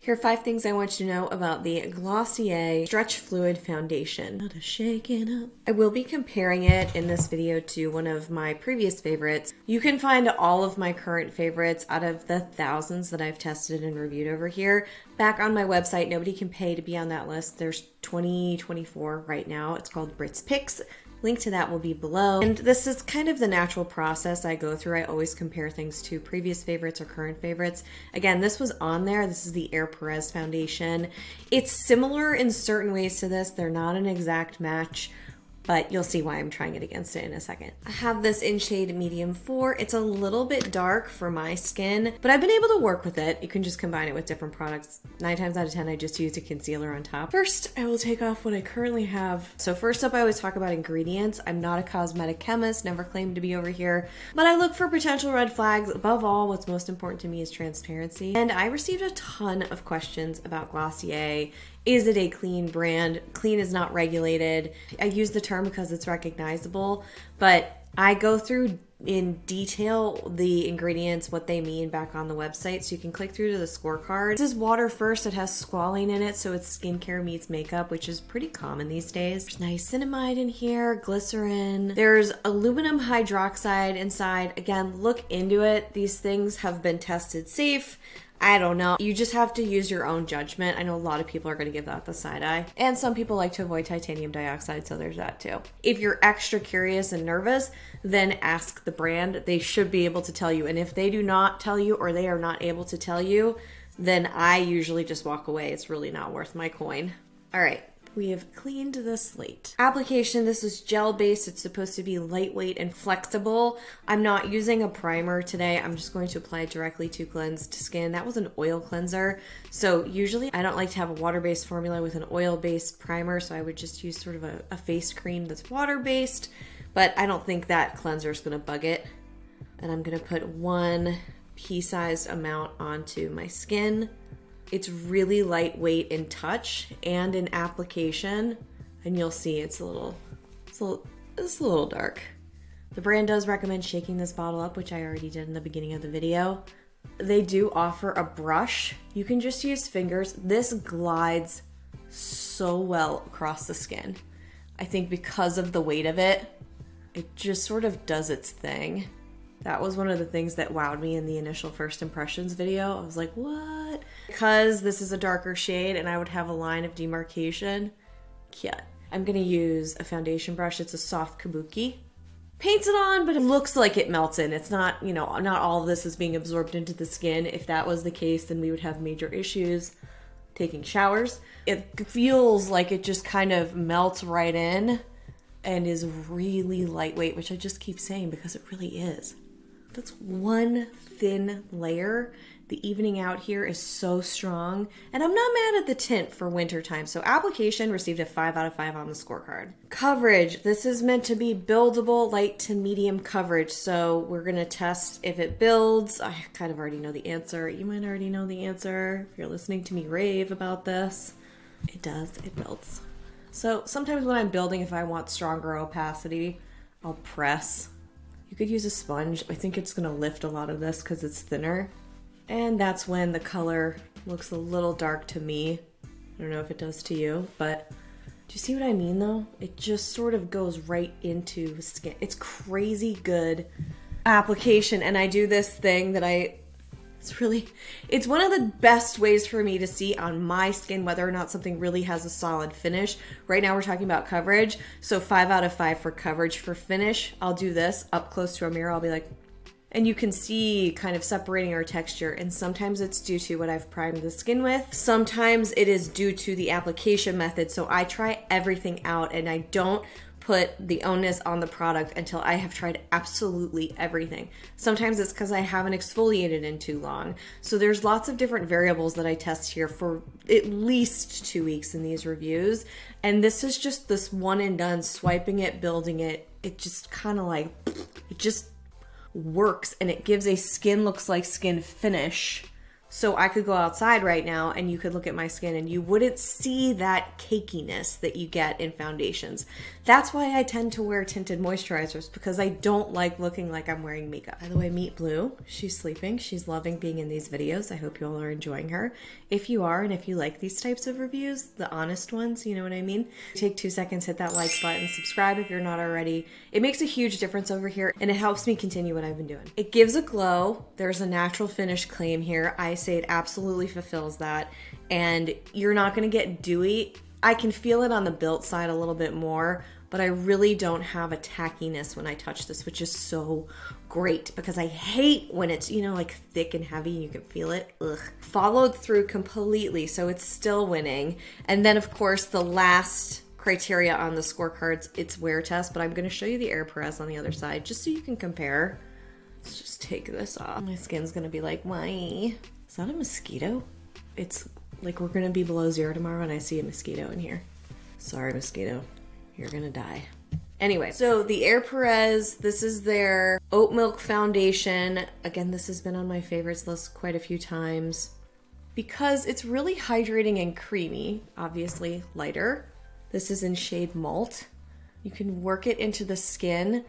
Here are 5 things I want you to know about the Glossier Stretch Fluid Foundation. Gotta shake it up. I will be comparing it in this video to one of my previous favorites. You can find all of my current favorites out of the thousands that I've tested and reviewed over here back on my website. Nobody can pay to be on that list. There's 24 right now. It's called Britt's Picks. Link to that will be below. And this is kind of the natural process I go through. I always compare things to previous favorites or current favorites. Again, this was on there. This is the Air Perez Foundation. It's similar in certain ways to this. They're not an exact match, but you'll see why I'm trying it against it in a second. I have this in shade medium 4. It's a little bit dark for my skin, but I've been able to work with it. You can just combine it with different products. 9 times out of 10, I just use a concealer on top. First, I will take off what I currently have. So first up, I always talk about ingredients. I'm not a cosmetic chemist, never claimed to be over here, but I look for potential red flags. Above all, what's most important to me is transparency. And I received a ton of questions about Glossier. Is it a clean brand? Clean is not regulated. I use the term because it's recognizable, but I go through in detail the ingredients, what they mean back on the website, so you can click through to the scorecard. This is water first. It has squalene in it, so it's skincare meets makeup, which is pretty common these days. There's niacinamide in here, glycerin. There's aluminum hydroxide inside. Again, look into it. These things have been tested safe. I don't know. You just have to use your own judgment. I know a lot of people are going to give that the side eye. And some people like to avoid titanium dioxide, so there's that too. If you're extra curious and nervous, then ask the brand. They should be able to tell you. And if they do not tell you or they are not able to tell you, then I usually just walk away. It's really not worth my coin. All right. We have cleaned the slate. Application, this is gel based. It's supposed to be lightweight and flexible. I'm not using a primer today. I'm just going to apply it directly to cleansed skin. That was an oil cleanser. So usually I don't like to have a water-based formula with an oil-based primer. So I would just use sort of a face cream that's water-based, but I don't think that cleanser is gonna bug it. And I'm gonna put 1 pea-sized amount onto my skin. It's really lightweight in touch and in application, and you'll see it's a little dark. The brand does recommend shaking this bottle up, which I already did in the beginning of the video. They do offer a brush. You can just use fingers. This glides so well across the skin. I think because of the weight of it, it just sort of does its thing. That was one of the things that wowed me in the initial first impressions video. I was like, what? Because this is a darker shade and I would have a line of demarcation. Yeah. I'm gonna use a foundation brush. It's a soft kabuki. Paints it on, but it looks like it melts in. It's not, you know, not all of this is being absorbed into the skin. If that was the case, then we would have major issues taking showers. It feels like it just kind of melts right in and is really lightweight, which I just keep saying because it really is. That's 1 thin layer. The evening out here is so strong. And I'm not mad at the tint for winter time. So application received a 5 out of 5 on the scorecard. Coverage. This is meant to be buildable, light to medium coverage. So we're going to test if it builds. I kind of already know the answer. You might already know the answer if you're listening to me rave about this. It does. It builds. So sometimes when I'm building, if I want stronger opacity, I'll press. You could use a sponge. I think it's gonna lift a lot of this because it's thinner. And that's when the color looks a little dark to me. I don't know if it does to you, but do you see what I mean though? It just sort of goes right into skin. It's crazy good application. And I do this thing that it's one of the best ways for me to see on my skin whether or not something really has a solid finish. Right now we're talking about coverage, so 5 out of 5 for coverage. For finish, I'll do this up close to a mirror. I'll be like, and you can see kind of separating our texture, and sometimes it's due to what I've primed the skin with. Sometimes it is due to the application method, so I try everything out and I don't put the onus on the product until I have tried absolutely everything. Sometimes it's because I haven't exfoliated in too long. So there's lots of different variables that I test here for at least 2 weeks in these reviews. And this is just this one and done, swiping it, building it. It just kind of like, it just works and it gives a skin looks like skin finish So I could go outside right now and you could look at my skin and you wouldn't see that cakiness that you get in foundations. That's why I tend to wear tinted moisturizers, because I don't like looking like I'm wearing makeup. By the way, meet Blue. She's sleeping. She's loving being in these videos. I hope you all are enjoying her. If you are, and if you like these types of reviews, the honest ones, you know what I mean? Take 2 seconds, hit that like button, subscribe if you're not already. It makes a huge difference over here and it helps me continue what I've been doing. It gives a glow. There's a natural finish claim here. I say it absolutely fulfills that, and you're not going to get dewy. I can feel it on the built side a little bit more, but I really don't have a tackiness when I touch this, which is so great because I hate when it's, you know, like thick and heavy and you can feel it. Ugh. Followed through completely, so it's still winning. And then of course the last criteria on the scorecards, it's wear test, but I'm going to show you the Air Perez on the other side just so you can compare. Let's just take this off. My skin's going to be like, why? Is that a mosquito? It's like we're gonna be below 0 tomorrow and I see a mosquito in here. Sorry, mosquito. You're gonna die. Anyway, so the Air Perez, this is their oat milk foundation. Again, this has been on my favorites list quite a few times because it's really hydrating and creamy, obviously lighter. This is in shade Malt. You can work it into the skin.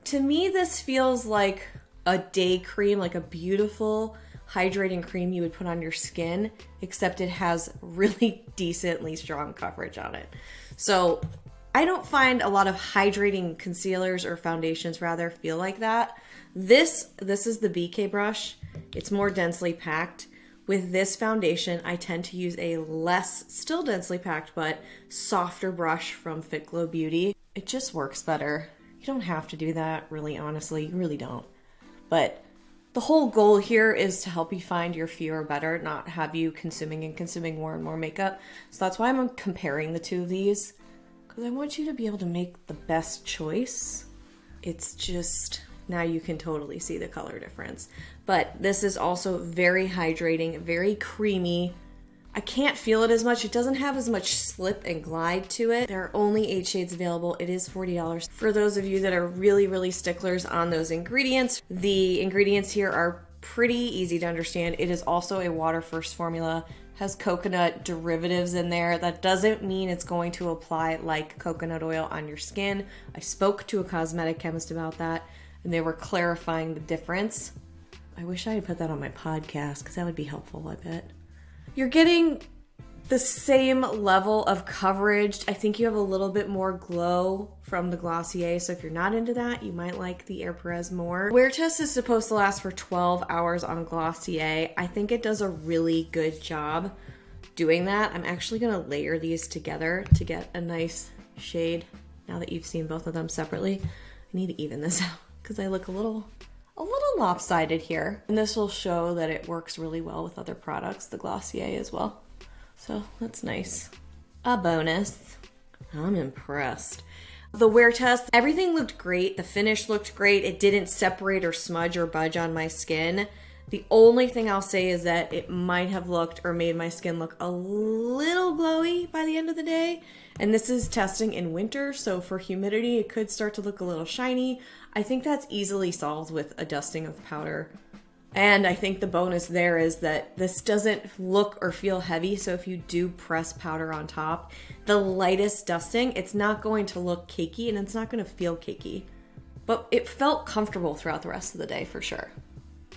To me, this feels like a day cream, like a beautiful hydrating cream you would put on your skin, except it has really decently strong coverage on it. So I don't find a lot of hydrating concealers or foundations rather feel like that. This is the BK brush. It's more densely packed. With this foundation, I tend to use a less, still densely packed, but softer brush from Fit Glow Beauty. It just works better. You don't have to do that, really, honestly. You really don't. But the whole goal here is to help you find your fewer better, not have you consuming more and more makeup. So that's why I'm comparing the two of these, because I want you to be able to make the best choice. It's just, now you can totally see the color difference. But this is also very hydrating, very creamy. I can't feel it as much. It doesn't have as much slip and glide to it. There are only 8 shades available. It is $40. For those of you that are really, really sticklers on those ingredients, the ingredients here are pretty easy to understand. It is also a water first formula, has coconut derivatives in there. That doesn't mean it's going to apply like coconut oil on your skin. I spoke to a cosmetic chemist about that and they were clarifying the difference. I wish I had put that on my podcast because that would be helpful, I bet. You're getting the same level of coverage. I think you have a little bit more glow from the Glossier, so if you're not into that, you might like the Air Perez more. Wear test is supposed to last for 12 hours on Glossier. I think it does a really good job doing that. I'm actually gonna layer these together to get a nice shade. Now that you've seen both of them separately, I need to even this out because I look a little lopsided here. And this will show that it works really well with other products, the Glossier as well. So that's nice. A bonus. I'm impressed. The wear test, everything looked great. The finish looked great. It didn't separate or smudge or budge on my skin. The only thing I'll say is that it might have looked or made my skin look a little glowy by the end of the day. And this is testing in winter, so for humidity, it could start to look a little shiny. I think that's easily solved with a dusting of powder. And I think the bonus there is that this doesn't look or feel heavy, so if you do press powder on top, the lightest dusting, it's not going to look cakey and it's not going to feel cakey. But it felt comfortable throughout the rest of the day for sure.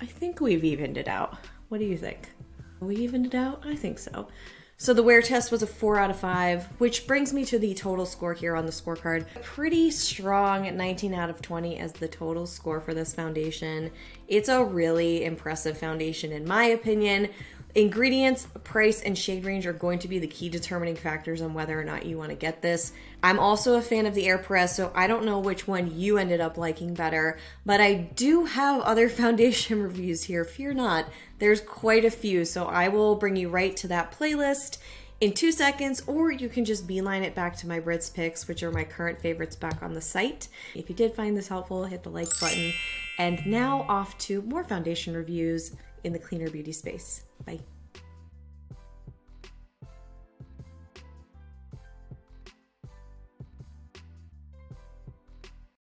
I think we've evened it out. What do you think? Have we evened it out? I think so. So the wear test was a 4 out of 5, which brings me to the total score here on the scorecard. Pretty strong at 19 out of 20 as the total score for this foundation. It's a really impressive foundation in my opinion. Ingredients, price, and shade range are going to be the key determining factors on whether or not you want to get this. I'm also a fan of the Air Perez, so I don't know which one you ended up liking better, but I do have other foundation reviews here. Fear not, there's quite a few, so I will bring you right to that playlist in 2 seconds, or you can just beeline it back to my Britt's picks, which are my current favorites back on the site. If you did find this helpful, hit the like button. And now off to more foundation reviews in the cleaner beauty space. Bye.